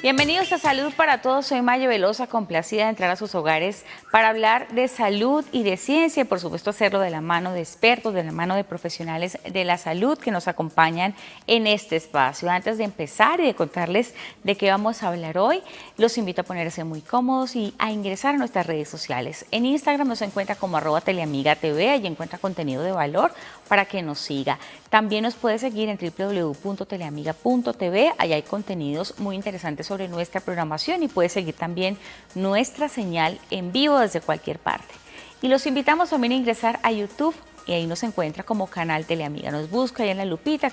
Bienvenidos a Salud para Todos. Soy Maya Velosa, complacida de entrar a sus hogares para hablar de salud y de ciencia y por supuesto hacerlo de la mano de expertos, de la mano de profesionales de la salud que nos acompañan en este espacio. Antes de empezar y de contarles de qué vamos a hablar hoy, los invito a ponerse muy cómodos y a ingresar a nuestras redes sociales. En Instagram nos encuentra como @teleamigatv, allí encuentra contenido de valor para que nos siga. También nos puede seguir en www.teleamiga.tv, allá hay contenidos muy interesantes sobre nuestra programación y puede seguir también nuestra señal en vivo desde cualquier parte. Y los invitamos también a ingresar a YouTube y ahí nos encuentra como canal Teleamiga. Nos busca ahí en la lupita,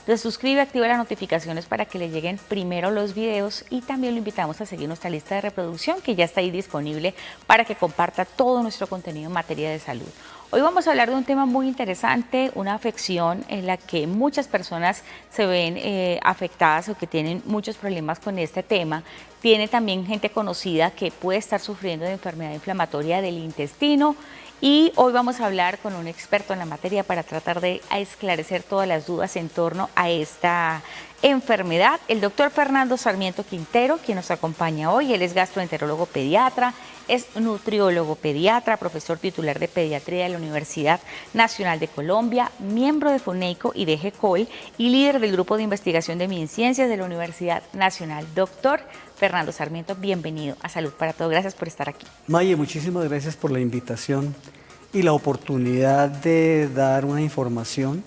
se suscribe, activa las notificaciones para que le lleguen primero los videos y también lo invitamos a seguir nuestra lista de reproducción que ya está ahí disponible para que comparta todo nuestro contenido en materia de salud. Hoy vamos a hablar de un tema muy interesante, una afección en la que muchas personas se ven afectadas o que tienen muchos problemas con este tema. Tiene también gente conocida que puede estar sufriendo de enfermedad inflamatoria del intestino y hoy vamos a hablar con un experto en la materia para tratar de esclarecer todas las dudas en torno a esta enfermedad. El doctor Fernando Sarmiento Quintero, quien nos acompaña hoy, él es gastroenterólogo pediatra, es nutriólogo pediatra, profesor titular de pediatría de la Universidad Nacional de Colombia, miembro de FUNEICO y de GECOL y líder del grupo de investigación de MinCiencias de la Universidad Nacional. Doctor Fernando Sarmiento, bienvenido a Salud para Todos. Gracias por estar aquí. Maye, muchísimas gracias por la invitación y la oportunidad de dar una información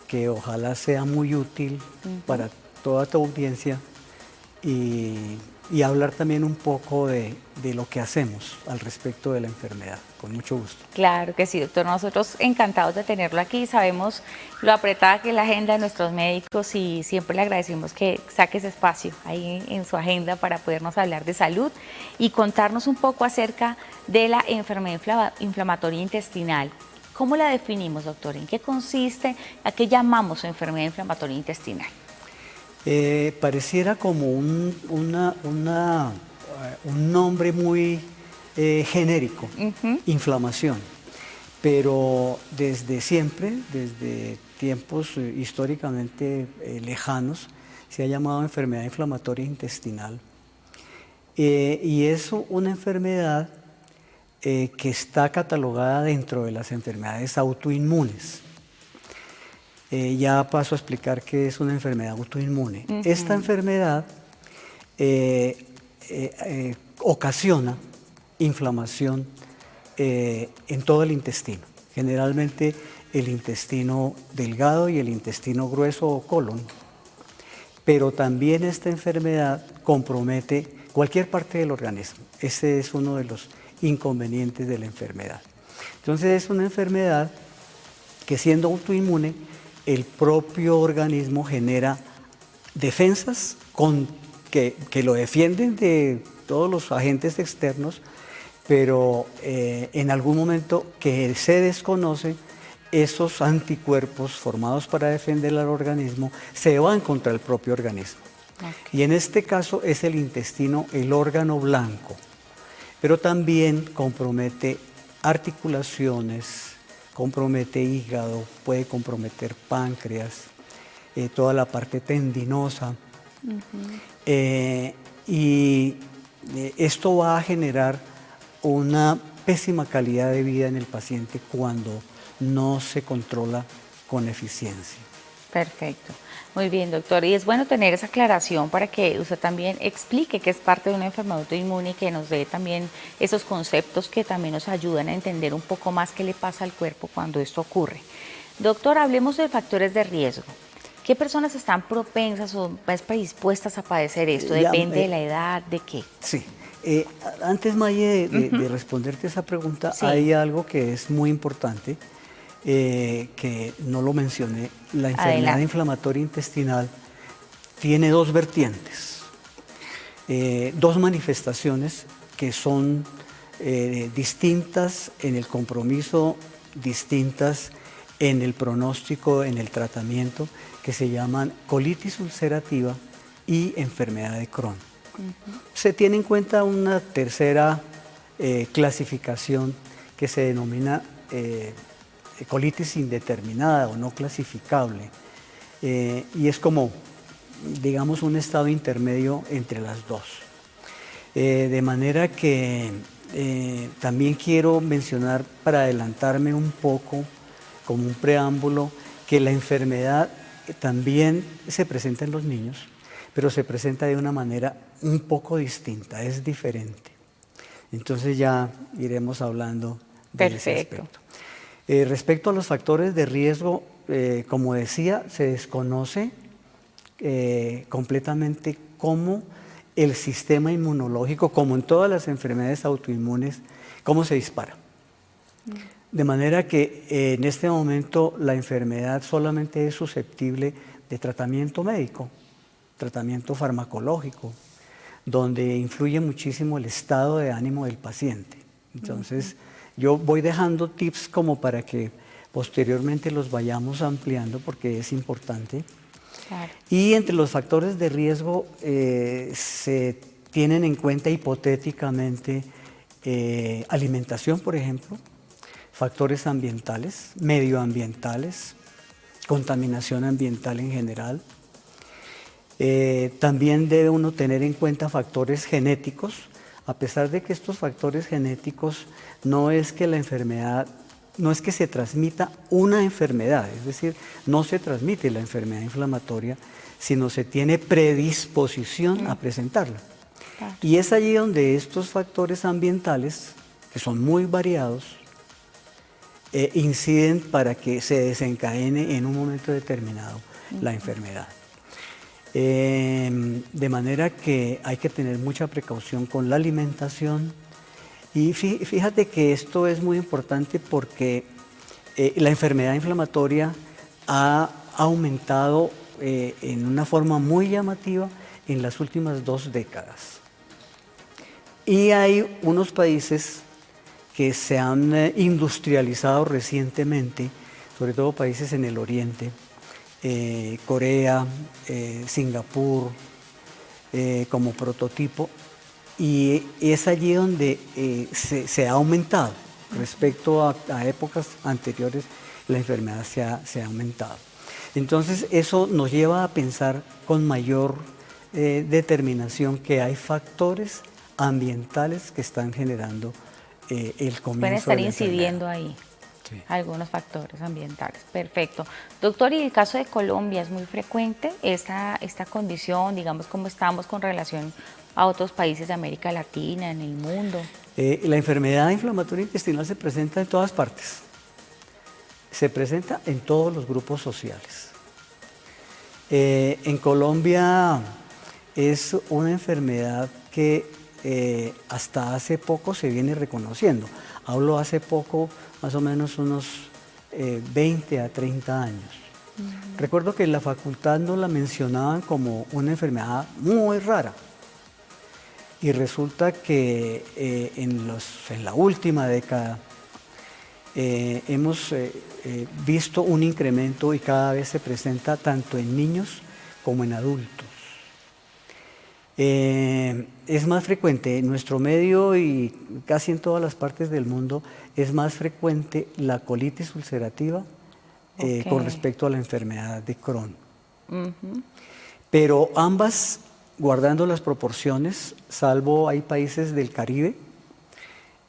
que ojalá sea muy útil para toda tu audiencia y hablar también un poco de lo que hacemos al respecto de la enfermedad. Con mucho gusto. Claro que sí, doctor. Nosotros encantados de tenerlo aquí. Sabemos lo apretada que es la agenda de nuestros médicos y siempre le agradecemos que saque ese espacio ahí en su agenda para podernos hablar de salud y contarnos un poco acerca de la enfermedad inflamatoria intestinal. ¿Cómo la definimos, doctor? ¿En qué consiste? ¿A qué llamamos enfermedad inflamatoria intestinal? Pareciera como un nombre muy genérico, inflamación, pero desde siempre, desde tiempos históricamente lejanos, se ha llamado enfermedad inflamatoria intestinal. Y es una enfermedad que está catalogada dentro de las enfermedades autoinmunes. Ya paso a explicar qué es una enfermedad autoinmune. Esta enfermedad ocasiona inflamación en todo el intestino, generalmente el intestino delgado y el intestino grueso o colon, pero también esta enfermedad compromete cualquier parte del organismo. Ese es uno de los inconvenientes de la enfermedad. Entonces es una enfermedad que, siendo autoinmune, el propio organismo genera defensas que lo defienden de todos los agentes externos, pero en algún momento que se desconoce, esos anticuerpos formados para defender al organismo se van contra el propio organismo. Okay. Y en este caso es el intestino el órgano blanco, pero también compromete articulaciones, compromete hígado, puede comprometer páncreas, toda la parte tendinosa. Y esto va a generar una pésima calidad de vida en el paciente cuando no se controla con eficiencia. Perfecto. Muy bien, doctor. Y es bueno tener esa aclaración para que usted también explique que es parte de una enfermedad autoinmune y que nos dé también esos conceptos que también nos ayudan a entender un poco más qué le pasa al cuerpo cuando esto ocurre. Doctor, hablemos de factores de riesgo. ¿Qué personas están propensas o más predispuestas a padecer esto? ¿Depende de la edad? ¿De qué? Sí. Antes, Maye, de responderte esa pregunta, sí, hay algo que es muy importante, que no lo mencioné. La enfermedad inflamatoria intestinal tiene dos vertientes, dos manifestaciones que son distintas en el compromiso, distintas en el pronóstico, en el tratamiento, que se llaman colitis ulcerativa y enfermedad de Crohn. Se tiene en cuenta una tercera clasificación que se denomina colitis indeterminada o no clasificable, y es como digamos, un estado intermedio entre las dos. De manera que también quiero mencionar, para adelantarme un poco, como un preámbulo, que la enfermedad también se presenta en los niños, pero se presenta de una manera un poco distinta, es diferente. Entonces ya iremos hablando de ese aspecto. Respecto a los factores de riesgo, como decía, se desconoce completamente cómo el sistema inmunológico, como en todas las enfermedades autoinmunes, cómo se dispara. De manera que en este momento la enfermedad solamente es susceptible de tratamiento médico, tratamiento farmacológico, donde influye muchísimo el estado de ánimo del paciente. Entonces, yo voy dejando tips como para que posteriormente los vayamos ampliando porque es importante. Claro. Y entre los factores de riesgo se tienen en cuenta hipotéticamente alimentación, por ejemplo, factores ambientales, medioambientales, contaminación ambiental en general. También debe uno tener en cuenta factores genéticos, a pesar de que estos factores genéticos no es que la enfermedad, no es que se transmita una enfermedad, es decir, no se transmite la enfermedad inflamatoria, sino se tiene predisposición a presentarla. Claro. Y es allí donde estos factores ambientales, que son muy variados, inciden para que se desencadene en un momento determinado la enfermedad. De manera que hay que tener mucha precaución con la alimentación. Y fíjate que esto es muy importante porque la enfermedad inflamatoria ha aumentado en una forma muy llamativa en las últimas 2 décadas. Y hay unos países que se han industrializado recientemente, sobre todo países en el oriente, Corea, Singapur, como prototipo, y es allí donde se ha aumentado. Respecto a épocas anteriores, la enfermedad se ha aumentado. Entonces, eso nos lleva a pensar con mayor determinación que hay factores ambientales que están generando el comienzo Pueden estar de la incidiendo enfermedad. ahí. Sí. Algunos factores ambientales. Perfecto. Doctor, y el caso de Colombia, ¿es muy frecuente esta condición? Digamos, ¿cómo estamos con relación a otros países de América Latina, en el mundo? La enfermedad inflamatoria intestinal se presenta en todas partes. Se presenta en todos los grupos sociales. En Colombia es una enfermedad que hasta hace poco se viene reconociendo. Hablo hace poco, más o menos unos 20 a 30 años. Recuerdo que en la facultad nos la mencionaban como una enfermedad muy rara. Y resulta que en la última década hemos visto un incremento y cada vez se presenta tanto en niños como en adultos. Es más frecuente en nuestro medio y casi en todas las partes del mundo, es más frecuente la colitis ulcerativa con respecto a la enfermedad de Crohn. Pero ambas, guardando las proporciones, salvo hay países del Caribe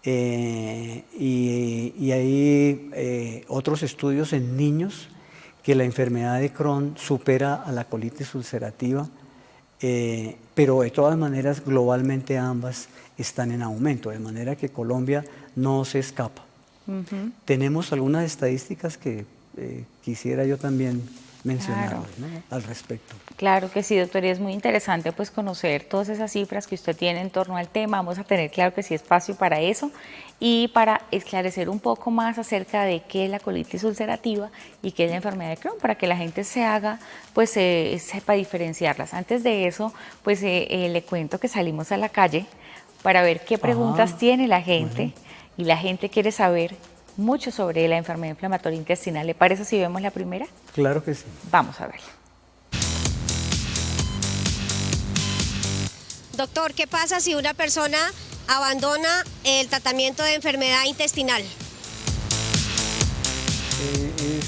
y hay otros estudios en niños que la enfermedad de Crohn supera a la colitis ulcerativa. Pero de todas maneras globalmente ambas están en aumento, de manera que Colombia no se escapa. Tenemos algunas estadísticas que quisiera yo también mencionar, Claro. ¿no? Al respecto. Claro que sí, doctor, y es muy interesante pues conocer todas esas cifras que usted tiene en torno al tema. Vamos a tener, claro que sí, espacio para eso y para esclarecer un poco más acerca de qué es la colitis ulcerativa y qué es la enfermedad de Crohn, para que la gente se haga, pues sepa diferenciarlas. Antes de eso, pues le cuento que salimos a la calle para ver qué preguntas tiene la gente, y la gente quiere saber mucho sobre la enfermedad inflamatoria intestinal. ¿Le parece si vemos la primera? Claro que sí. Vamos a verla. Doctor, ¿qué pasa si una persona abandona el tratamiento de enfermedad intestinal?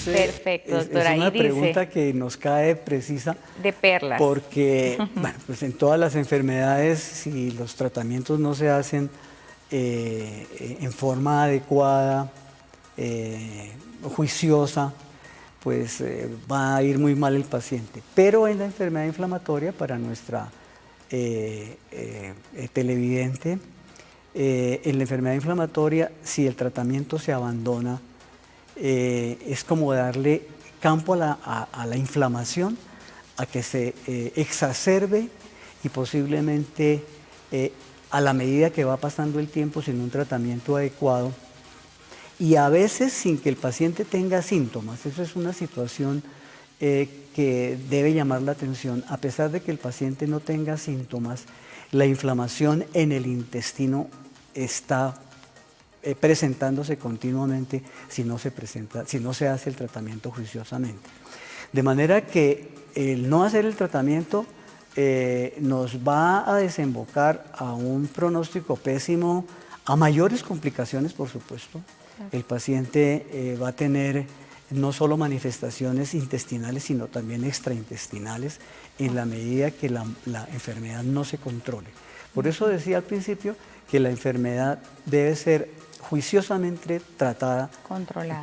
Perfecto, doctora. Es una Ahí dice, pregunta que nos cae precisa de perlas. porque, bueno, pues en todas las enfermedades, si los tratamientos no se hacen en forma adecuada, juiciosa, pues va a ir muy mal el paciente. Pero en la enfermedad inflamatoria, para nuestra televidente, en la enfermedad inflamatoria, si el tratamiento se abandona, es como darle campo a la inflamación, a que se exacerbe y posiblemente a la medida que va pasando el tiempo sin un tratamiento adecuado y a veces sin que el paciente tenga síntomas. Eso es una situación que debe llamar la atención. A pesar de que el paciente no tenga síntomas, la inflamación en el intestino está presentándose continuamente si no se hace el tratamiento juiciosamente. De manera que el no hacer el tratamiento nos va a desembocar a un pronóstico pésimo, a mayores complicaciones, por supuesto. El paciente va a tener no solo manifestaciones intestinales, sino también extraintestinales, en la medida que la enfermedad no se controle. Por eso decía al principio que la enfermedad debe ser juiciosamente tratada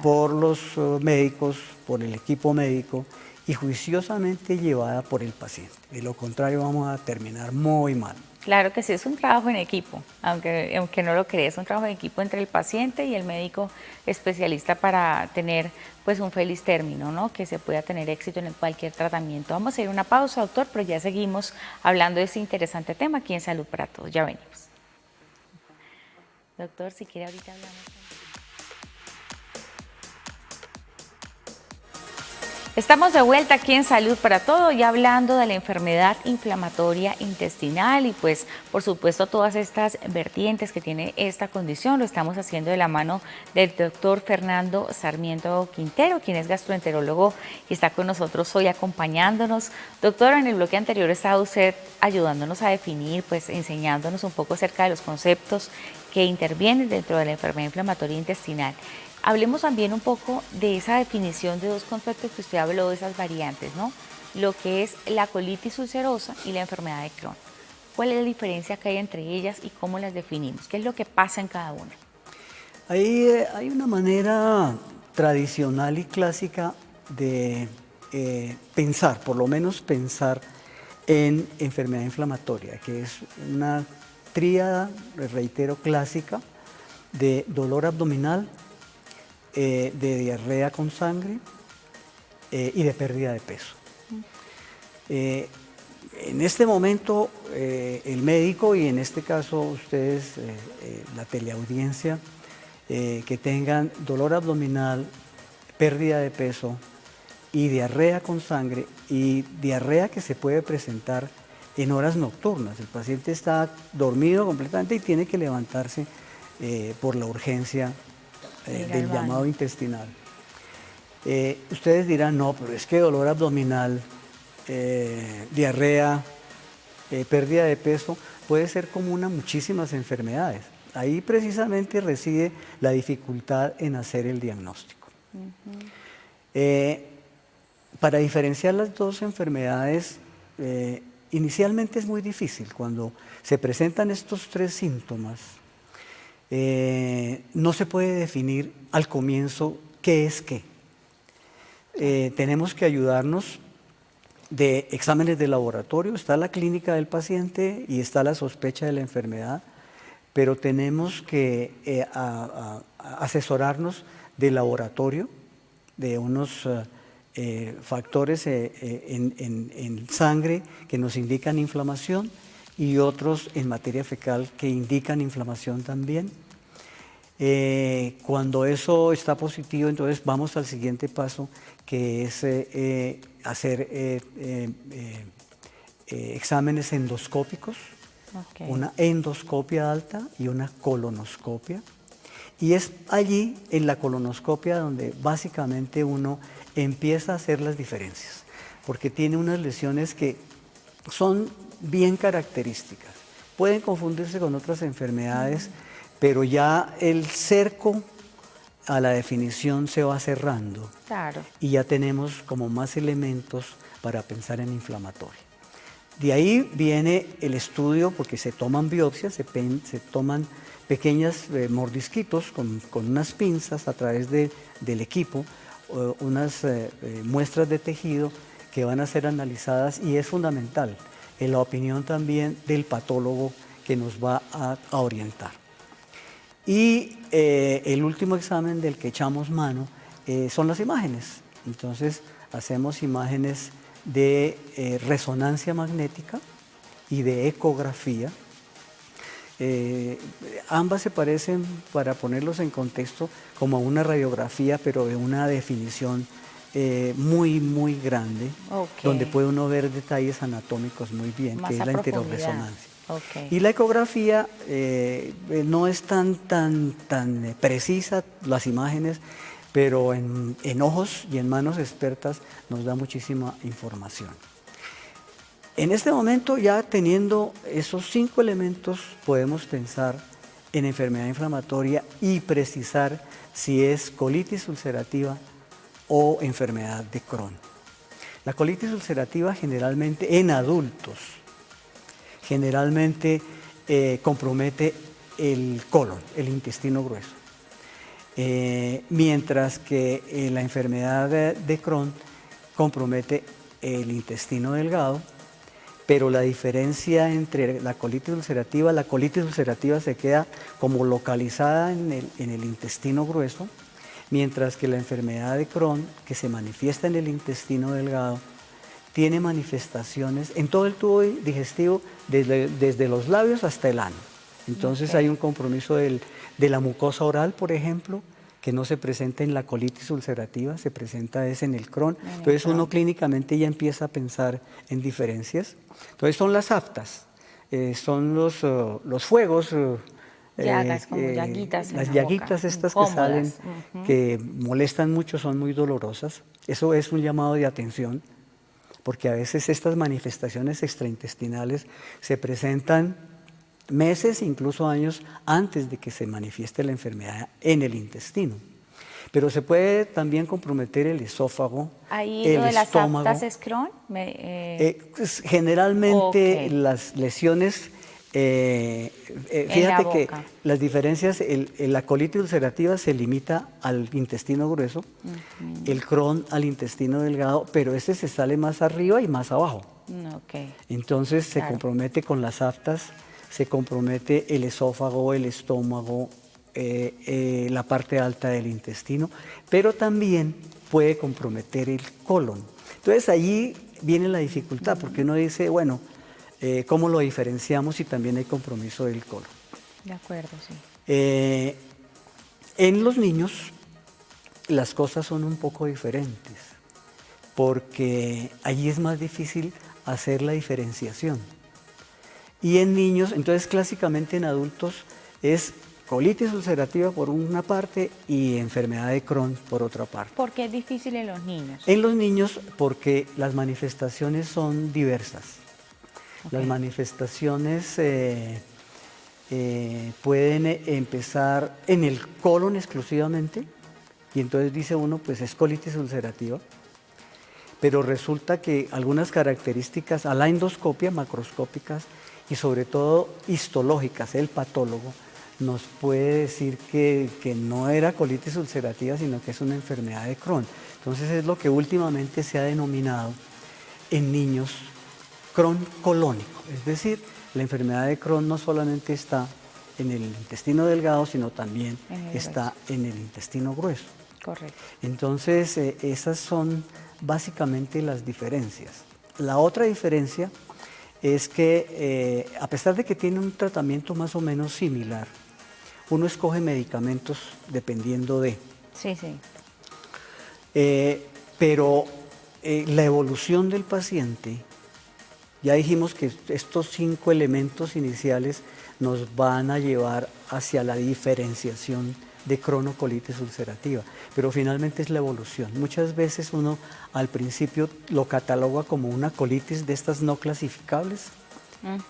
por los médicos, por el equipo médico y juiciosamente llevada por el paciente. De lo contrario vamos a terminar muy mal. Claro que sí, es un trabajo en equipo, aunque no lo creas, es un trabajo en equipo entre el paciente y el médico especialista para tener pues un feliz término, ¿no? Que se pueda tener éxito en cualquier tratamiento. Vamos a ir a una pausa, doctor, pero ya seguimos hablando de este interesante tema aquí en Salud para Todos. Ya venimos. Doctor, si quiere ahorita hablamos. Estamos de vuelta aquí en Salud para Todo y hablando de la enfermedad inflamatoria intestinal y pues por supuesto todas estas vertientes que tiene esta condición lo estamos haciendo de la mano del doctor Fernando Sarmiento Quintero, quien es gastroenterólogo y está con nosotros hoy acompañándonos. Doctor, en el bloque anterior estaba usted ayudándonos a definir, pues enseñándonos un poco acerca de los conceptos que intervienen dentro de la enfermedad inflamatoria intestinal. Hablemos también un poco de esa definición de dos conceptos que usted habló, de esas variantes, ¿no? Lo que es la colitis ulcerosa y la enfermedad de Crohn. ¿Cuál es la diferencia que hay entre ellas y cómo las definimos? ¿Qué es lo que pasa en cada una? Hay una manera tradicional y clásica de pensar, por lo menos pensar en enfermedad inflamatoria, que es una tríada, reitero, clásica de dolor abdominal, de diarrea con sangre y de pérdida de peso. En este momento el médico y en este caso ustedes, la teleaudiencia, que tengan dolor abdominal, pérdida de peso y diarrea con sangre, y diarrea que se puede presentar en horas nocturnas. El paciente está dormido completamente y tiene que levantarse por la urgencia del llamado intestinal. Ustedes dirán, no, pero es que dolor abdominal, diarrea, pérdida de peso, puede ser común a muchísimas enfermedades. Ahí precisamente reside la dificultad en hacer el diagnóstico. Para diferenciar las dos enfermedades, inicialmente es muy difícil. Cuando se presentan estos tres síntomas, no se puede definir al comienzo qué es qué. Tenemos que ayudarnos de exámenes de laboratorio. Está la clínica del paciente y está la sospecha de la enfermedad, pero tenemos que asesorarnos del laboratorio, de unos factores en sangre que nos indican inflamación y otros en materia fecal que indican inflamación también. Cuando eso está positivo, entonces vamos al siguiente paso, que es hacer exámenes endoscópicos, una endoscopia alta y una colonoscopia. Y es allí, en la colonoscopia, donde básicamente uno empieza a hacer las diferencias, porque tiene unas lesiones que son bien características. Pueden confundirse con otras enfermedades, pero ya el cerco a la definición se va cerrando Claro. y ya tenemos como más elementos para pensar en inflamatoria. De ahí viene el estudio, porque se toman biopsias, se toman pequeños mordisquitos con unas pinzas a través del equipo, unas muestras de tejido que van a ser analizadas, y es fundamental en la opinión también del patólogo que nos va a orientar. Y el último examen del que echamos mano son las imágenes. Entonces hacemos imágenes de resonancia magnética y de ecografía. Ambas se parecen, para ponerlos en contexto, como a una radiografía, pero de una definición muy, muy grande, donde puede uno ver detalles anatómicos muy bien, Más que es la a profundidad. enterorresonancia. Y la ecografía no es tan precisa, las imágenes, pero en ojos y en manos expertas nos da muchísima información. En este momento, ya teniendo esos 5 elementos, podemos pensar en enfermedad inflamatoria y precisar si es colitis ulcerativa o enfermedad de Crohn. La colitis ulcerativa generalmente en adultos, generalmente compromete el colon, el intestino grueso. Mientras que la enfermedad de Crohn compromete el intestino delgado, pero la diferencia entre la colitis ulcerativa se queda como localizada en el intestino grueso, mientras que la enfermedad de Crohn, que se manifiesta en el intestino delgado, tiene manifestaciones en todo el tubo digestivo, desde los labios hasta el ano. Entonces hay un compromiso de la mucosa oral, por ejemplo, que no se presenta en la colitis ulcerativa, se presenta en el Crohn. Entonces uno clínicamente ya empieza a pensar en diferencias. Entonces son las aftas, son los fuegos, llagas, como llaguitas en las la llaguitas boca, estas incómodas. que salen, que molestan mucho, son muy dolorosas. Eso es un llamado de atención, porque a veces estas manifestaciones extraintestinales se presentan meses, incluso años, antes de que se manifieste la enfermedad en el intestino. Pero se puede también comprometer el esófago, Ahí el lo de las estómago. aftas es Crohn. Generalmente las lesiones, fíjate que las diferencias, la colitis ulcerativa se limita al intestino grueso, el Crohn al intestino delgado, pero ese se sale más arriba y más abajo. Entonces se compromete con las aftas, se compromete el esófago, el estómago, la parte alta del intestino, pero también puede comprometer el colon. Entonces allí viene la dificultad, porque uno dice, bueno, ¿cómo lo diferenciamos si también hay compromiso del colon? De acuerdo, sí. En los niños las cosas son un poco diferentes, porque allí es más difícil hacer la diferenciación. Y en niños, entonces clásicamente en adultos es colitis ulcerativa por una parte y enfermedad de Crohn por otra parte. ¿Por qué es difícil en los niños? En los niños porque las manifestaciones son diversas. Las manifestaciones pueden empezar en el colon exclusivamente, y entonces dice uno, pues es colitis ulcerativa, pero resulta que algunas características a la endoscopia, macroscópicas y sobre todo histológicas, el patólogo nos puede decir que no era colitis ulcerativa, sino que es una enfermedad de Crohn. Entonces es lo que últimamente se ha denominado en niños Crohn colónico, es decir, la enfermedad de Crohn no solamente está en el intestino delgado, sino también está en el intestino grueso. Correcto. Entonces, esas son básicamente las diferencias. La otra diferencia es que, a pesar de que tiene un tratamiento más o menos similar, uno escoge medicamentos dependiendo de. Sí, sí. Pero la evolución del paciente, ya dijimos que estos 5 elementos iniciales nos van a llevar hacia la diferenciación de cronocolitis ulcerativa, pero finalmente es la evolución. Muchas veces uno al principio lo cataloga como una colitis de estas no clasificables,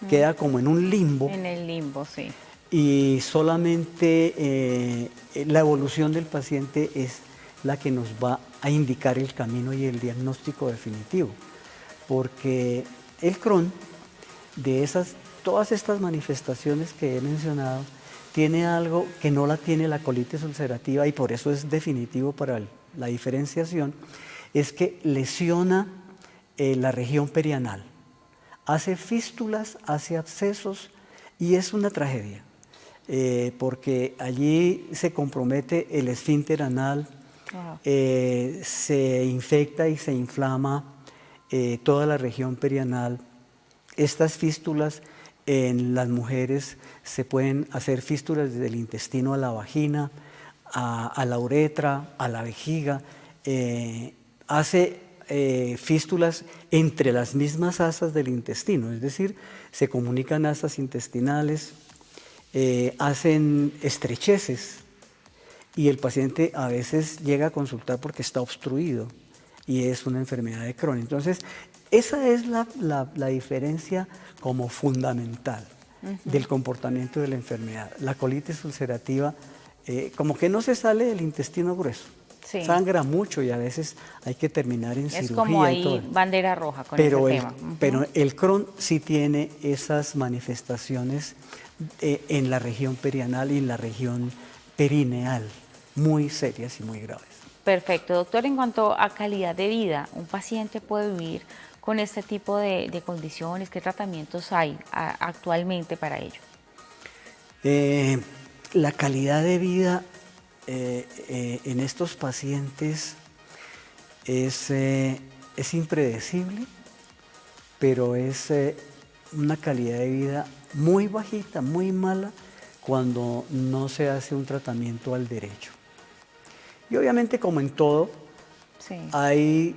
queda como en un limbo. En el limbo, sí. y solamente la evolución del paciente es la que nos va a indicar el camino y el diagnóstico definitivo, porque el Crohn, todas estas manifestaciones que he mencionado, tiene algo que no la tiene la colitis ulcerativa y por eso es definitivo para la diferenciación, es que lesiona la región perianal, hace fístulas, hace abscesos y es una tragedia, porque allí se compromete el esfínter anal, se infecta y se inflama toda la región perianal. Estas fístulas en las mujeres se pueden hacer fístulas desde el intestino a la vagina, a la uretra, a la vejiga, hace fístulas entre las mismas asas del intestino, es decir, se comunican asas intestinales, hacen estrecheces y el paciente a veces llega a consultar porque está obstruido y es una enfermedad de Crohn. Entonces, esa es la diferencia como fundamental del comportamiento de la enfermedad. La colitis ulcerativa como que no se sale del intestino grueso. Sí. Sangra mucho y a veces hay que terminar en cirugía. Es como ahí y todo. Bandera roja con ese tema. Pero el Crohn sí tiene esas manifestaciones en la región perianal y en la región perineal, muy serias y muy graves. Perfecto. Doctor, en cuanto a calidad de vida, ¿un paciente puede vivir con este tipo de condiciones? ¿Qué tratamientos hay actualmente para ello? La calidad de vida en estos pacientes es impredecible, pero es una calidad de vida muy bajita, muy mala, cuando no se hace un tratamiento al derecho. Y obviamente, como en todo, sí, hay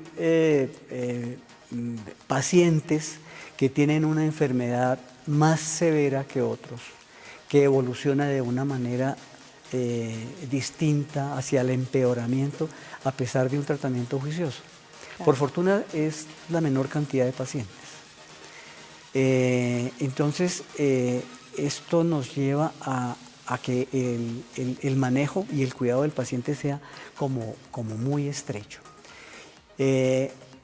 pacientes que tienen una enfermedad más severa que otros, que evoluciona de una manera distinta hacia el empeoramiento a pesar de un tratamiento juicioso. Claro. Por fortuna es la menor cantidad de pacientes. Entonces, esto nos lleva a que el manejo y el cuidado del paciente sea como muy estrecho.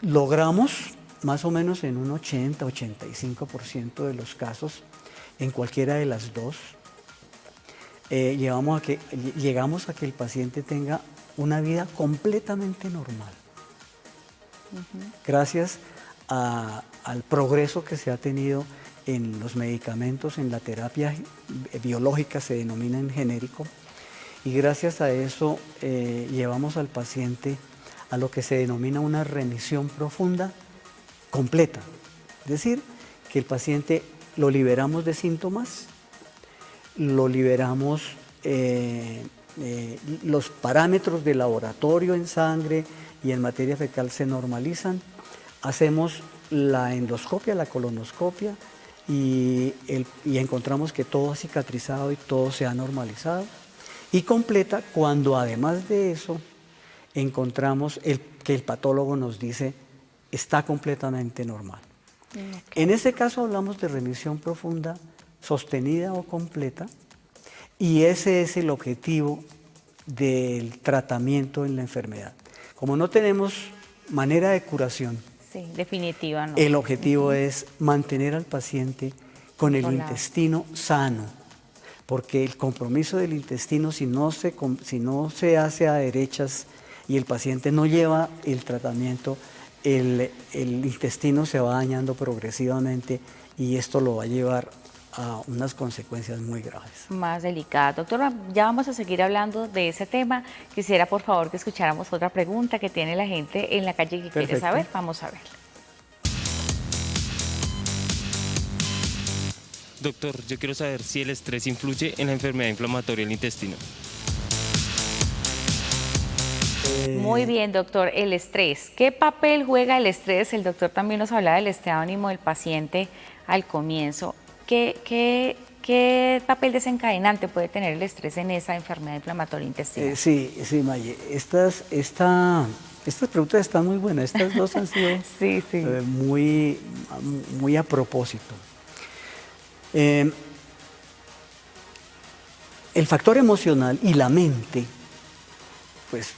Logramos más o menos en un 80-85% de los casos, en cualquiera de las dos, llegamos a que el paciente tenga una vida completamente normal. Gracias al progreso que se ha tenido en los medicamentos, en la terapia biológica, se denomina en genérico, y gracias a eso llevamos al paciente a lo que se denomina una remisión profunda completa. Es decir, que el paciente lo liberamos de síntomas, lo liberamos, los parámetros de laboratorio en sangre y en materia fecal se normalizan, hacemos la endoscopia, la colonoscopia y encontramos que todo ha cicatrizado y todo se ha normalizado, y completa cuando además de eso encontramos que el patólogo nos dice está completamente normal. Okay. En ese caso hablamos de remisión profunda, sostenida o completa, y ese es el objetivo del tratamiento en la enfermedad. Como no tenemos manera de curación, sí, definitiva, no. El objetivo es mantener al paciente con el intestino sano, porque el compromiso del intestino, si no se hace a derechas y el paciente no lleva el tratamiento, el intestino se va dañando progresivamente y esto lo va a llevar a unas consecuencias muy graves. Más delicadas. Doctora, ya vamos a seguir hablando de ese tema. Quisiera, por favor, que escucháramos otra pregunta que tiene la gente en la calle que quiere saber. Vamos a ver. Doctor, yo quiero saber si el estrés influye en la enfermedad inflamatoria del intestino. Muy bien, doctor. El estrés. ¿Qué papel juega el estrés? El doctor también nos hablaba del estado de ánimo del paciente al comienzo. ¿Qué papel desencadenante puede tener el estrés en esa enfermedad inflamatoria intestinal? Sí, Maye. Estas preguntas están muy buenas. Estas dos han sido sí. Muy a propósito. El factor emocional y la mente, pues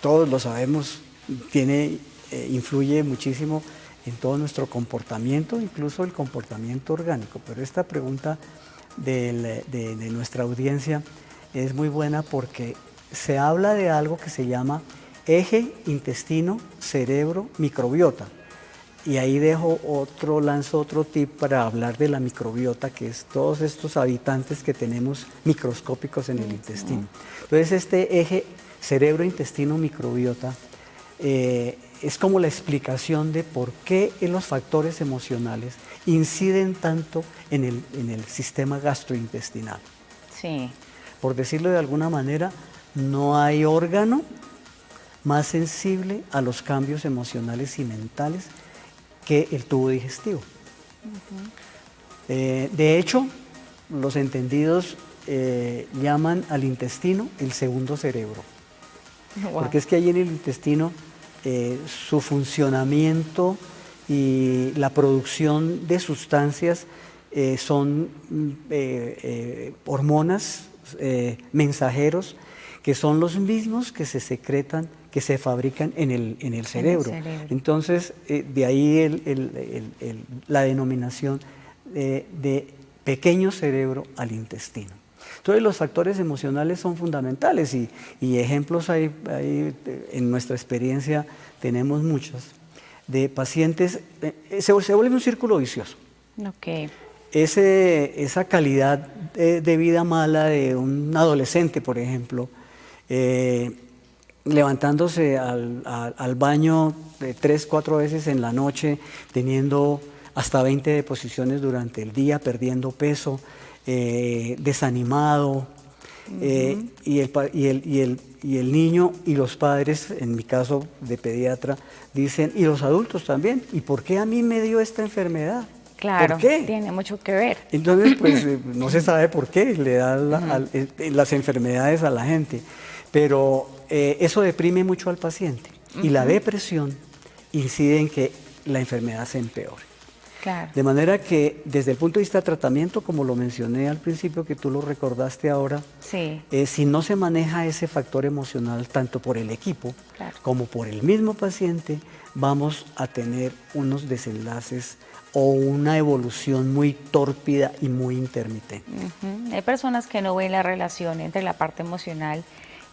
todos lo sabemos, influye muchísimo en todo nuestro comportamiento, incluso el comportamiento orgánico. Pero esta pregunta de nuestra audiencia es muy buena porque se habla de algo que se llama eje intestino-cerebro-microbiota. Y ahí lanzo otro tip para hablar de la microbiota, que es todos estos habitantes que tenemos microscópicos en el intestino. Entonces este eje cerebro-intestino-microbiota es como la explicación de por qué los factores emocionales inciden tanto en el sistema gastrointestinal. Sí. Por decirlo de alguna manera, no hay órgano más sensible a los cambios emocionales y mentales que el tubo digestivo. De hecho, los entendidos llaman al intestino el segundo cerebro. Wow. Porque es que ahí en el intestino su funcionamiento y la producción de sustancias son hormonas, mensajeros, que son los mismos que se secretan, que se fabrican en el cerebro. Entonces, de ahí la denominación de pequeño cerebro al intestino. Entonces, los factores emocionales son fundamentales y ejemplos hay en nuestra experiencia tenemos muchos de pacientes. Se vuelve un círculo vicioso. Okay. Esa calidad de vida mala de un adolescente, por ejemplo, levantándose al baño 3, 4 veces en la noche, teniendo hasta 20 deposiciones durante el día, perdiendo peso, desanimado, y el niño y los padres, en mi caso de pediatra, dicen, y los adultos también, ¿y por qué a mí me dio esta enfermedad? Claro, ¿por qué? Tiene mucho que ver. Entonces, pues no se sabe por qué le dan las enfermedades a la gente, pero eso deprime mucho al paciente y la depresión incide en que la enfermedad se empeore. Claro. De manera que desde el punto de vista de tratamiento, como lo mencioné al principio, que tú lo recordaste ahora, Sí. Si no se maneja ese factor emocional tanto por el equipo como por el mismo paciente, vamos a tener unos desenlaces o una evolución muy tórpida y muy intermitente. Hay personas que no ven la relación entre la parte emocional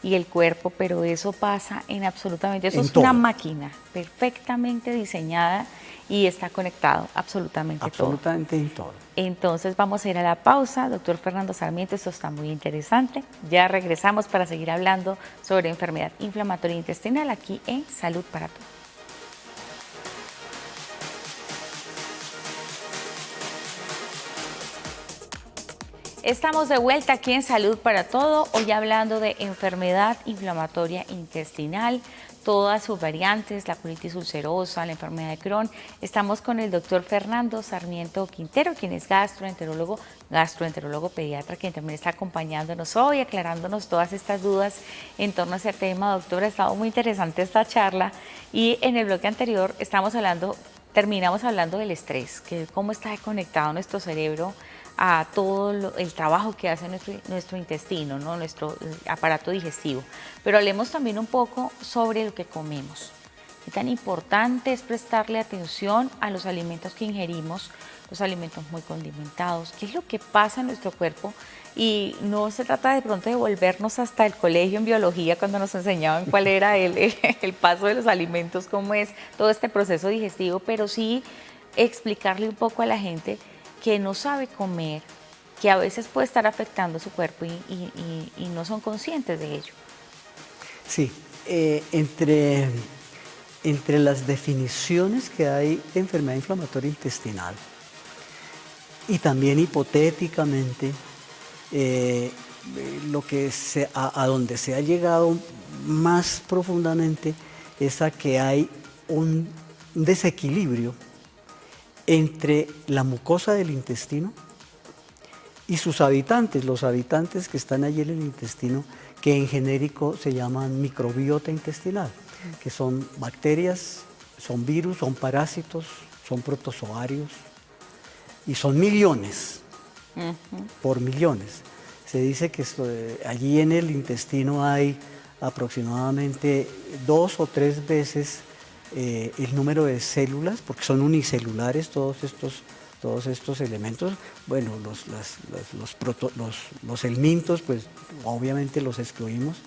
y el cuerpo, pero eso pasa en absolutamente, eso es una máquina perfectamente diseñada y está conectado absolutamente todo. Absolutamente en todo. Entonces vamos a ir a la pausa, doctor Fernando Sarmiento, esto está muy interesante. Ya regresamos para seguir hablando sobre enfermedad inflamatoria intestinal aquí en Salud para Todos. Estamos de vuelta aquí en Salud para Todo, hoy hablando de enfermedad inflamatoria intestinal, todas sus variantes, la colitis ulcerosa, la enfermedad de Crohn. Estamos con el doctor Fernando Sarmiento Quintero, quien es gastroenterólogo pediatra, quien también está acompañándonos hoy, aclarándonos todas estas dudas en torno a ese tema. Doctor, ha estado muy interesante esta charla y en el bloque anterior terminamos hablando del estrés, que cómo está conectado nuestro cerebro a todo el trabajo que hace nuestro intestino, ¿no? Nuestro aparato digestivo. Pero hablemos también un poco sobre lo que comemos. Qué tan importante es prestarle atención a los alimentos que ingerimos, los alimentos muy condimentados, qué es lo que pasa en nuestro cuerpo. Y no se trata de pronto de volvernos hasta el colegio en biología cuando nos enseñaban cuál era el paso de los alimentos, cómo es todo este proceso digestivo, pero sí explicarle un poco a la gente que no sabe comer, que a veces puede estar afectando su cuerpo y no son conscientes de ello. Sí, entre las definiciones que hay de enfermedad inflamatoria intestinal y también hipotéticamente a donde se ha llegado más profundamente es a que hay un desequilibrio entre la mucosa del intestino y sus habitantes, los habitantes que están allí en el intestino, que en genérico se llaman microbiota intestinal, que son bacterias, son virus, son parásitos, son protozoarios, y son millones, por millones. Se dice que allí en el intestino hay aproximadamente 2 o 3 veces el número de células, porque son unicelulares todos estos elementos. Bueno, los helmintos, pues obviamente los excluimos,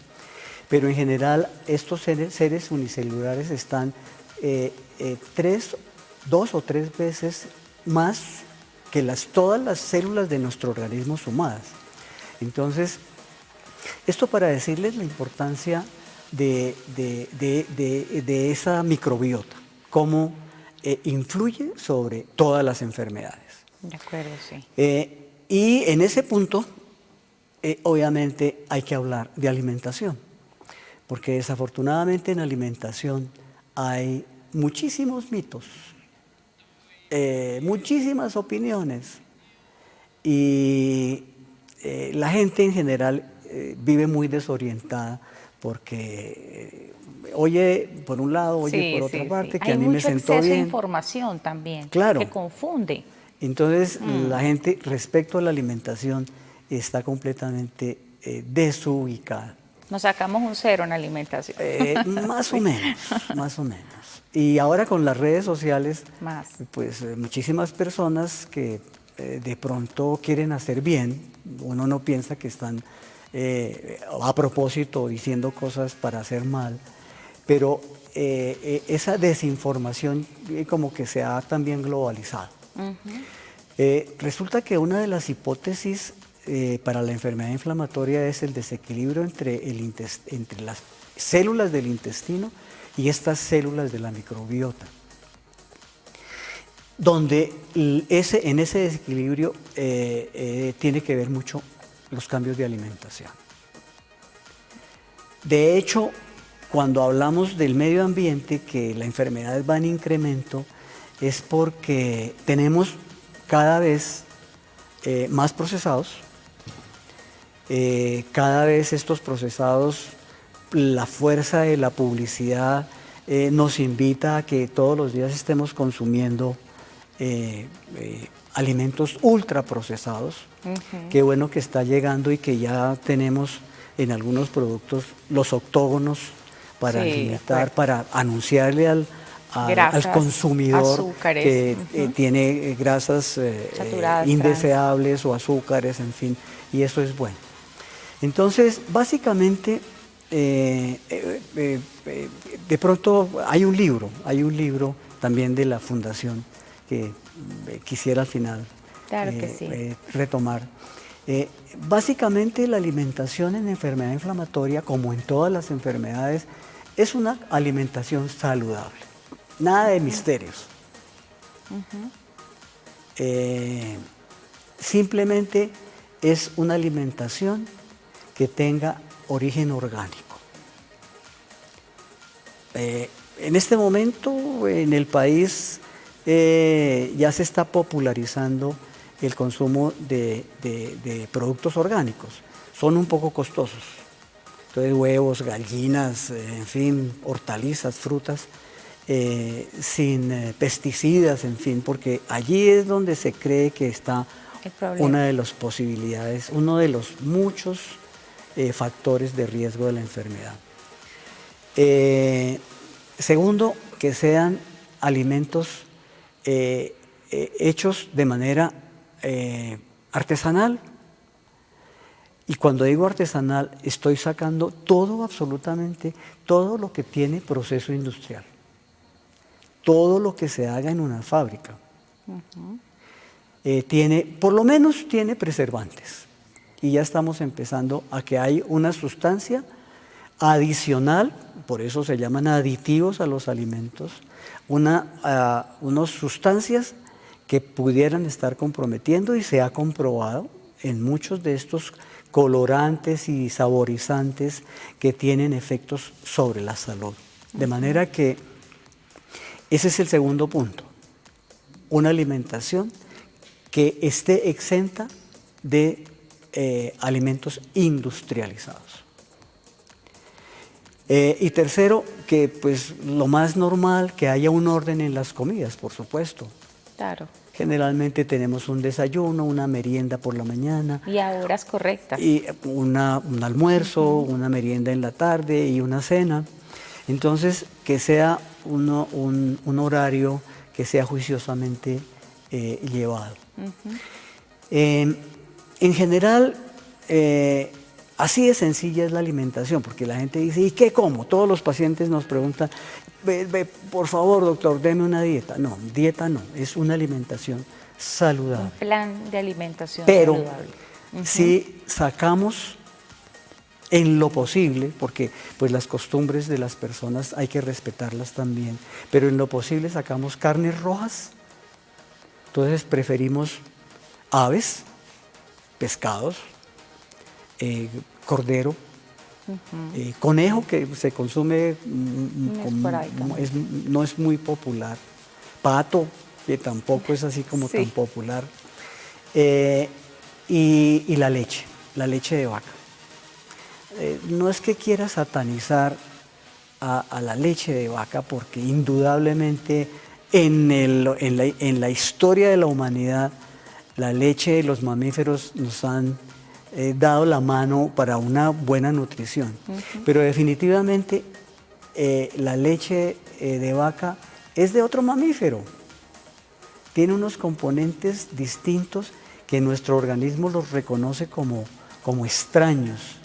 pero en general estos seres unicelulares están 2 o 3 veces más que todas las células de nuestro organismo sumadas. Entonces, esto para decirles la importancia de esa microbiota, cómo influye sobre todas las enfermedades. De acuerdo, sí. Y en ese punto, obviamente hay que hablar de alimentación, porque desafortunadamente en alimentación hay muchísimos mitos, muchísimas opiniones, y la gente en general vive muy desorientada porque oye por un lado, oye por otra parte, que a mí me sentó bien. Hay mucho exceso de información también, claro, que confunde. Entonces la gente respecto a la alimentación está completamente desubicada. Nos sacamos un 0 en alimentación. Más o menos, más o menos. Y ahora con las redes sociales, pues muchísimas personas que de pronto quieren hacer bien, uno no piensa que están a propósito diciendo cosas para hacer mal, pero esa desinformación como que se ha también globalizado. Resulta que una de las hipótesis para la enfermedad inflamatoria es el desequilibrio entre las células del intestino y estas células de la microbiota, donde en ese desequilibrio tiene que ver mucho los cambios de alimentación. De hecho, cuando hablamos del medio ambiente, que la enfermedad va en incremento, es porque tenemos cada vez más procesados, cada vez estos procesados, la fuerza de la publicidad nos invita a que todos los días estemos consumiendo alimentos ultraprocesados. Qué bueno que está llegando y que ya tenemos en algunos productos los octógonos para limitar, para anunciarle al consumidor azúcares, que tiene grasas indeseables o azúcares, en fin, y eso es bueno. Entonces, básicamente, de pronto hay un libro también de la Fundación que quisiera al final retomar. Básicamente la alimentación en enfermedad inflamatoria, como en todas las enfermedades, es una alimentación saludable, nada de misterios. Simplemente es una alimentación que tenga origen orgánico. En este momento en el país ya se está popularizando el consumo de productos orgánicos. Son un poco costosos. Entonces huevos, gallinas, en fin, hortalizas, frutas, sin pesticidas, en fin, porque allí es donde se cree que está una de las posibilidades, uno de los muchos factores de riesgo de la enfermedad. Segundo, que sean alimentos hechos de manera artesanal. Y cuando digo artesanal, estoy sacando todo, absolutamente todo lo que tiene proceso industrial. Todo lo que se haga en una fábrica. Por lo menos tiene preservantes. Y ya estamos empezando a que hay una sustancia adicional, por eso se llaman aditivos a los alimentos, unas sustancias que pudieran estar comprometiendo, y se ha comprobado en muchos de estos colorantes y saborizantes que tienen efectos sobre la salud. De manera que ese es el segundo punto, una alimentación que esté exenta de alimentos industrializados. Y tercero, que pues lo más normal, que haya un orden en las comidas, por supuesto. Claro. Generalmente tenemos un desayuno, una merienda por la mañana, Y a horas correctas. y un almuerzo, una merienda en la tarde y una cena. Entonces, que sea un horario que sea juiciosamente llevado. En general, así de sencilla es la alimentación, porque la gente dice, ¿y qué como? Todos los pacientes nos preguntan, por favor, doctor, deme una dieta. No, dieta no, es una alimentación saludable. Un plan de alimentación Pero saludable. si sacamos en lo posible, porque pues las costumbres de las personas hay que respetarlas también, pero en lo posible sacamos carnes rojas, entonces preferimos aves, pescados, cordero, conejo, que se consume, no es muy popular, pato, que tampoco es así como tan popular, y la leche de vaca. No es que quiera satanizar a la leche de vaca, porque indudablemente en la historia de la humanidad, la leche de los mamíferos nos han dado la mano para una buena nutrición. Pero definitivamente la leche de vaca es de otro mamífero. Tiene unos componentes distintos que nuestro organismo los reconoce como extraños.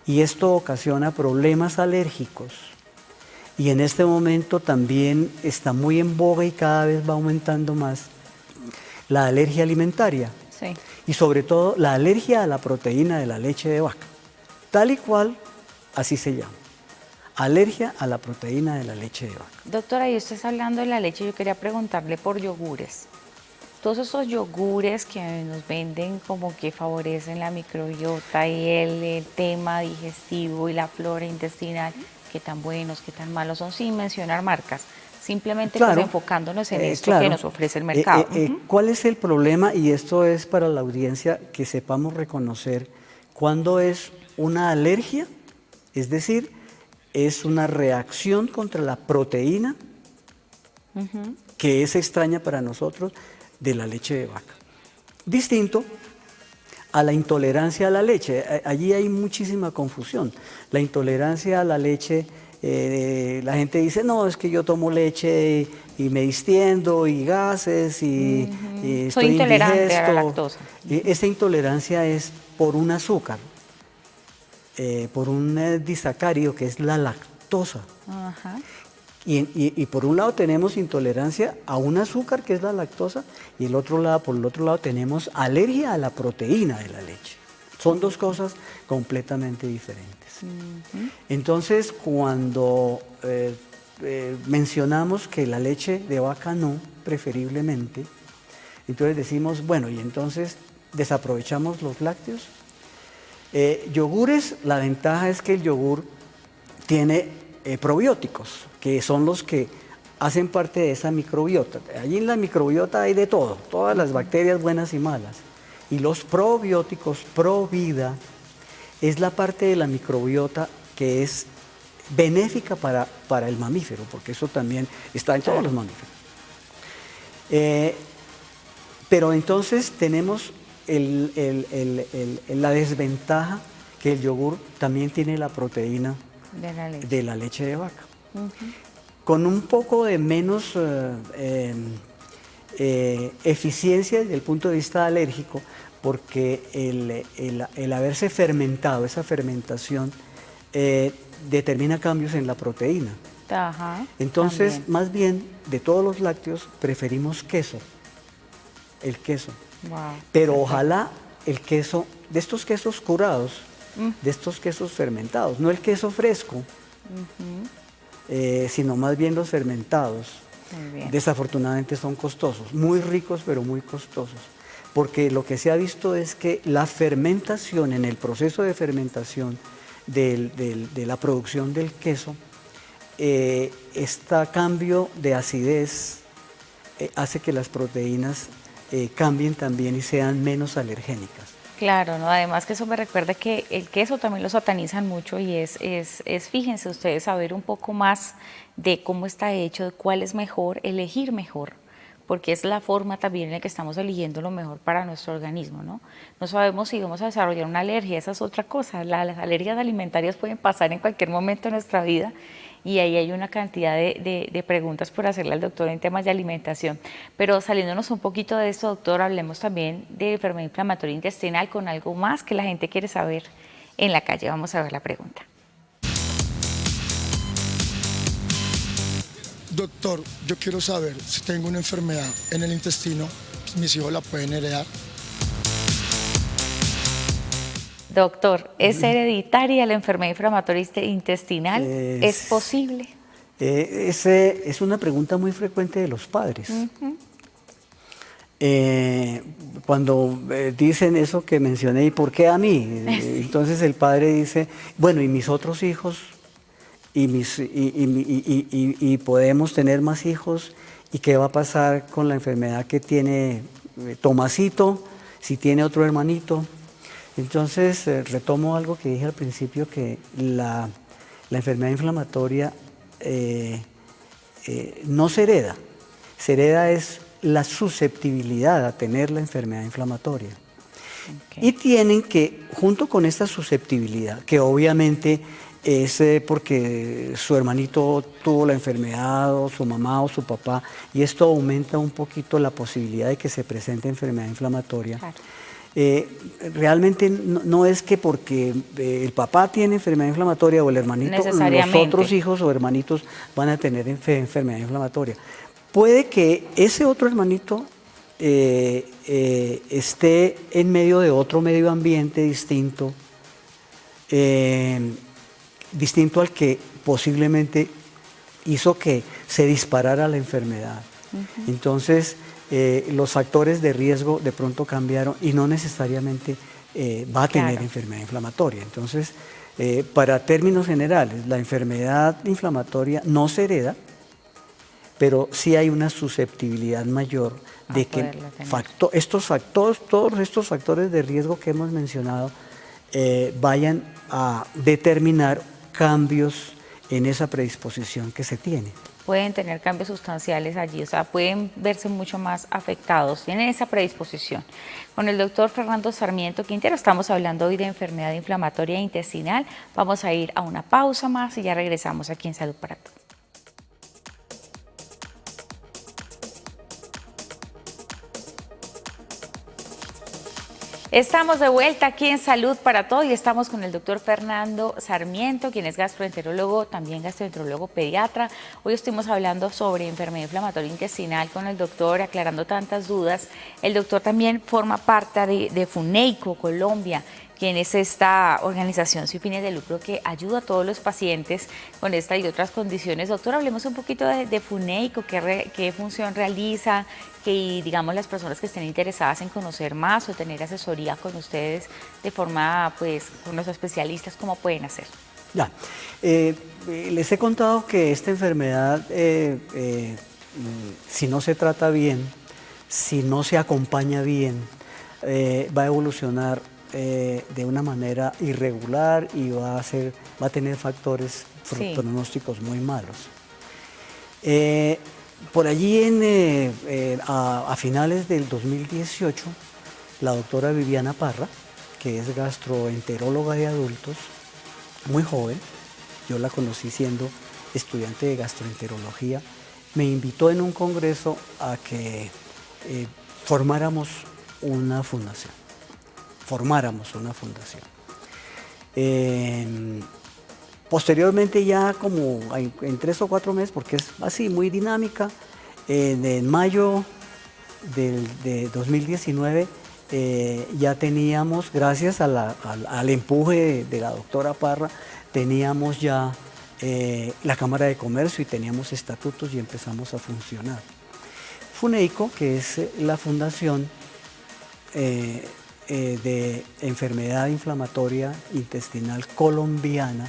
Y esto ocasiona problemas alérgicos. Y en este momento también está muy en boga y cada vez va aumentando más la alergia alimentaria. Sí. Y sobre todo la alergia a la proteína de la leche de vaca. Tal y cual, así se llama. Alergia a la proteína de la leche de vaca. Doctora, y usted está hablando de la leche, yo quería preguntarle por yogures. Todos esos yogures que nos venden como que favorecen la microbiota y el tema digestivo y la flora intestinal, qué tan buenos, qué tan malos son, sin mencionar marcas, simplemente pues enfocándonos en esto que nos ofrece el mercado. ¿Cuál es el problema? Y esto es para la audiencia, que sepamos reconocer cuándo es una alergia, es decir, es una reacción contra la proteína que es extraña para nosotros de la leche de vaca. Distinto a la intolerancia a la leche. Allí hay muchísima confusión. La intolerancia a la leche, la gente dice, no, es que yo tomo leche y me distiendo y gases y estoy Soy intolerante indigesto. a la lactosa. Esa intolerancia es por un azúcar, por un disacárido que es la lactosa. Ajá. Y por un lado tenemos intolerancia a un azúcar que es la lactosa y por el otro lado tenemos alergia a la proteína de la leche. Son dos cosas completamente diferentes. Entonces, cuando mencionamos que la leche de vaca no, preferiblemente, entonces decimos, bueno, y entonces desaprovechamos los lácteos. Yogures, la ventaja es que el yogur tiene probióticos, que son los que hacen parte de esa microbiota. Allí en la microbiota hay de todo, todas las bacterias buenas y malas. Y los probióticos, pro vida, es la parte de la microbiota que es benéfica para el mamífero, porque eso también está en todos los mamíferos. Pero entonces tenemos la desventaja que el yogur también tiene la proteína de la leche de vaca. Con un poco de menos eficiencia desde el punto de vista alérgico, porque el haberse fermentado, esa fermentación, determina cambios en la proteína. Ajá, entonces, también. más bien, de todos los lácteos, preferimos queso, el queso. Wow, pero ojalá el queso, de estos quesos curados, de estos quesos fermentados, no el queso fresco, sino más bien los fermentados. Desafortunadamente son costosos, muy ricos pero muy costosos, porque lo que se ha visto es que la fermentación, en el proceso de fermentación de la producción del queso, este cambio de acidez hace que las proteínas cambien también y sean menos alergénicas. Claro, ¿no? Además que eso me recuerda que el queso también lo satanizan mucho y fíjense ustedes, saber un poco más de cómo está hecho, de cuál es mejor, elegir mejor, porque es la forma también en la que estamos eligiendo lo mejor para nuestro organismo, ¿no? No sabemos si vamos a desarrollar una alergia, esa es otra cosa. Las alergias alimentarias pueden pasar en cualquier momento de nuestra vida y ahí hay una cantidad de preguntas por hacerle al doctor en temas de alimentación. Pero saliéndonos un poquito de esto, doctor, hablemos también de enfermedad inflamatoria intestinal con algo más que la gente quiere saber en la calle. Vamos a ver la pregunta. Doctor, yo quiero saber si tengo una enfermedad en el intestino, mis hijos la pueden heredar. Doctor, ¿es hereditaria la enfermedad inflamatoria intestinal? ¿Es posible? Es una pregunta muy frecuente de los padres. Cuando dicen eso que mencioné, ¿y por qué a mí? Entonces el padre dice, bueno, ¿y mis otros hijos? Y podemos tener más hijos, ¿y qué va a pasar con la enfermedad que tiene Tomasito, si tiene otro hermanito? Entonces retomo algo que dije al principio, que la enfermedad inflamatoria no se hereda es la susceptibilidad a tener la enfermedad inflamatoria. Okay. Y tienen que, junto con esta susceptibilidad, que obviamente es porque su hermanito tuvo la enfermedad, o su mamá o su papá, y esto aumenta un poquito la posibilidad de que se presente enfermedad inflamatoria. Claro. Realmente no es que porque el papá tiene enfermedad inflamatoria o el hermanito, los otros hijos o hermanitos van a tener enfermedad inflamatoria. Puede que ese otro hermanito esté en medio de otro medio ambiente distinto, distinto al que posiblemente hizo que se disparara la enfermedad. Entonces, los factores de riesgo de pronto cambiaron y no necesariamente va a tener enfermedad inflamatoria. Entonces, para términos generales, la enfermedad inflamatoria no se hereda, pero sí hay una susceptibilidad mayor de que todos estos factores de riesgo que hemos mencionado vayan a determinar cambios en esa predisposición que se tiene. Pueden tener cambios sustanciales allí, o sea, pueden verse mucho más afectados, tienen esa predisposición. Con el doctor Fernando Sarmiento Quintero estamos hablando hoy de enfermedad inflamatoria intestinal. Vamos a ir a una pausa más y ya regresamos aquí en Salud para Todos. Estamos de vuelta aquí en Salud para Todos y estamos con el doctor Fernando Sarmiento, quien es gastroenterólogo, también gastroenterólogo pediatra. Hoy estuvimos hablando sobre enfermedad inflamatoria intestinal con el doctor, aclarando tantas dudas. El doctor también forma parte de FUNEICO Colombia, quien es esta organización sin fines de lucro que ayuda a todos los pacientes con esta y otras condiciones. Doctor, hablemos un poquito de FUNEICO, qué función realiza, que digamos las personas que estén interesadas en conocer más o tener asesoría con ustedes de forma, pues, con los especialistas, ¿cómo pueden hacer? Ya, les he contado que esta enfermedad, si no se trata bien, si no se acompaña bien, va a evolucionar de una manera irregular y va a tener factores pronósticos muy malos. Por allí a finales del 2018, la doctora Viviana Parra, que es gastroenteróloga de adultos, muy joven, yo la conocí siendo estudiante de gastroenterología, me invitó en un congreso a que formáramos una fundación. Posteriormente, ya como en 3 o 4 meses, porque es así muy dinámica, en mayo de 2019 ya teníamos, gracias al empuje de la doctora Parra, teníamos ya la Cámara de Comercio y teníamos estatutos y empezamos a funcionar. FUNEICO, que es la fundación de enfermedad inflamatoria intestinal colombiana,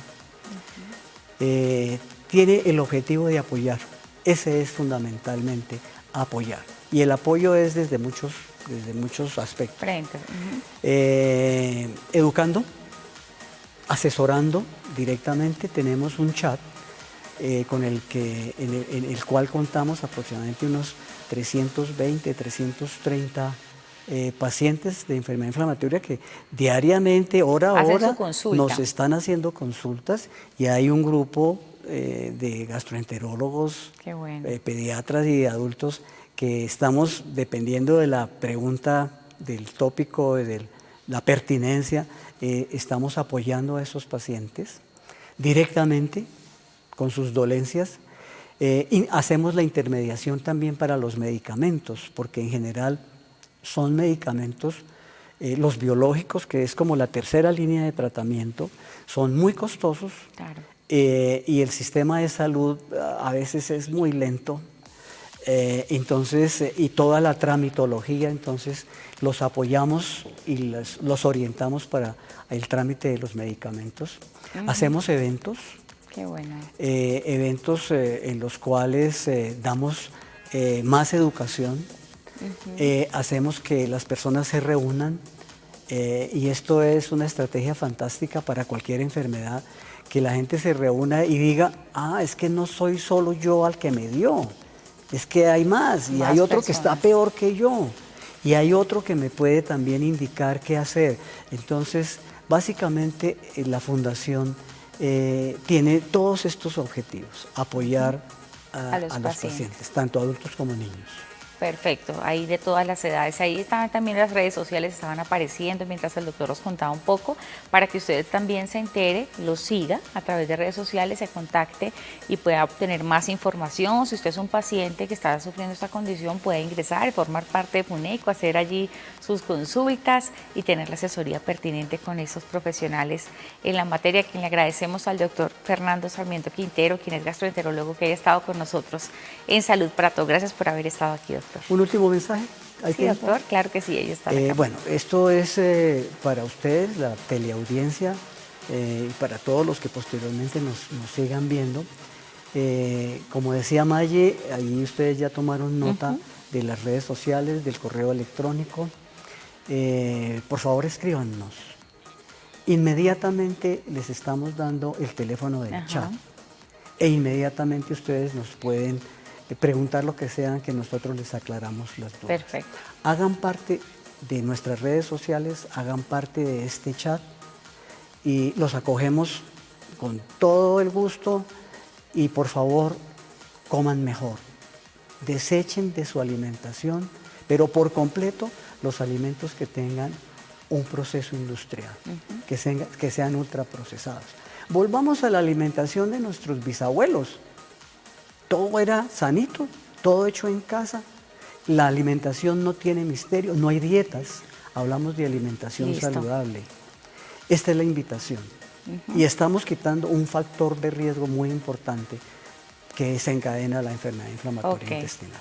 tiene el objetivo de apoyar. Ese es fundamentalmente apoyar. Y el apoyo es desde muchos aspectos. Educando, asesorando directamente. Tenemos un chat en el cual contamos aproximadamente unos 320, 330 pacientes de enfermedad inflamatoria que diariamente, hora a Hacen su hora, consulta. nos están haciendo consultas, y hay un grupo de gastroenterólogos, Qué bueno. pediatras y adultos que estamos, dependiendo de la pregunta, del tópico, de la pertinencia, estamos apoyando a esos pacientes directamente con sus dolencias. Y hacemos la intermediación también para los medicamentos, porque en general son medicamentos, los biológicos, que es como la tercera línea de tratamiento, son muy costosos. Claro. Y el sistema de salud a veces es muy lento, entonces, y toda la tramitología, entonces los apoyamos y los orientamos para el trámite de los medicamentos. Hacemos eventos. Qué bueno. Eventos en los cuales damos más educación, hacemos que las personas se reúnan, y esto es una estrategia fantástica para cualquier enfermedad, que la gente se reúna y diga, es que no soy solo yo al que me dio, es que hay más, y hay otro que está peor que yo, y hay otro que me puede también indicar qué hacer. Entonces, básicamente la fundación tiene todos estos objetivos: apoyar a los pacientes, tanto adultos como niños. Perfecto, ahí de todas las edades. Ahí estaban también las redes sociales, estaban apareciendo mientras el doctor os contaba un poco, para que usted también se entere, lo siga a través de redes sociales, se contacte y pueda obtener más información. Si usted es un paciente que está sufriendo esta condición, puede ingresar y formar parte de FUNECO, hacer allí sus consultas y tener la asesoría pertinente con esos profesionales en la materia. A quien le agradecemos al doctor Fernando Sarmiento Quintero, quien es gastroenterólogo, que haya estado con nosotros en Salud para Todos. Gracias por haber estado aquí, doctor. ¿Un último mensaje? Sí, doctor, claro que sí, ella está acá. Bueno, esto es para ustedes, la teleaudiencia, y para todos los que posteriormente nos sigan viendo. Como decía Maye, ahí ustedes ya tomaron nota de las redes sociales, del correo electrónico. Por favor, escríbanos. Inmediatamente les estamos dando el teléfono del chat, e inmediatamente ustedes nos pueden preguntar lo que sean, que nosotros les aclaramos las dudas. Perfecto. Hagan parte de nuestras redes sociales, hagan parte de este chat, y los acogemos con todo el gusto. Y por favor, coman mejor. Desechen de su alimentación, pero por completo, los alimentos que tengan un proceso industrial, que sean ultraprocesados. Volvamos a la alimentación de nuestros bisabuelos. Todo era sanito, todo hecho en casa. La alimentación no tiene misterio, no hay dietas. Hablamos de alimentación saludable. Esta es la invitación. Y estamos quitando un factor de riesgo muy importante que desencadena la enfermedad inflamatoria intestinal.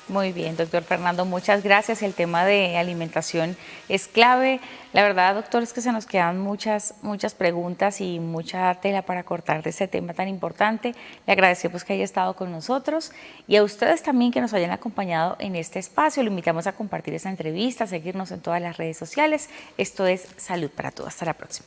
Muy bien, doctor Fernando, muchas gracias. El tema de alimentación es clave. La verdad, doctor, es que se nos quedan muchas preguntas y mucha tela para cortar de este tema tan importante. Le agradecemos que haya estado con nosotros, y a ustedes también que nos hayan acompañado en este espacio. Le invitamos a compartir esta entrevista, a seguirnos en todas las redes sociales. Esto es Salud para Todos. Hasta la próxima.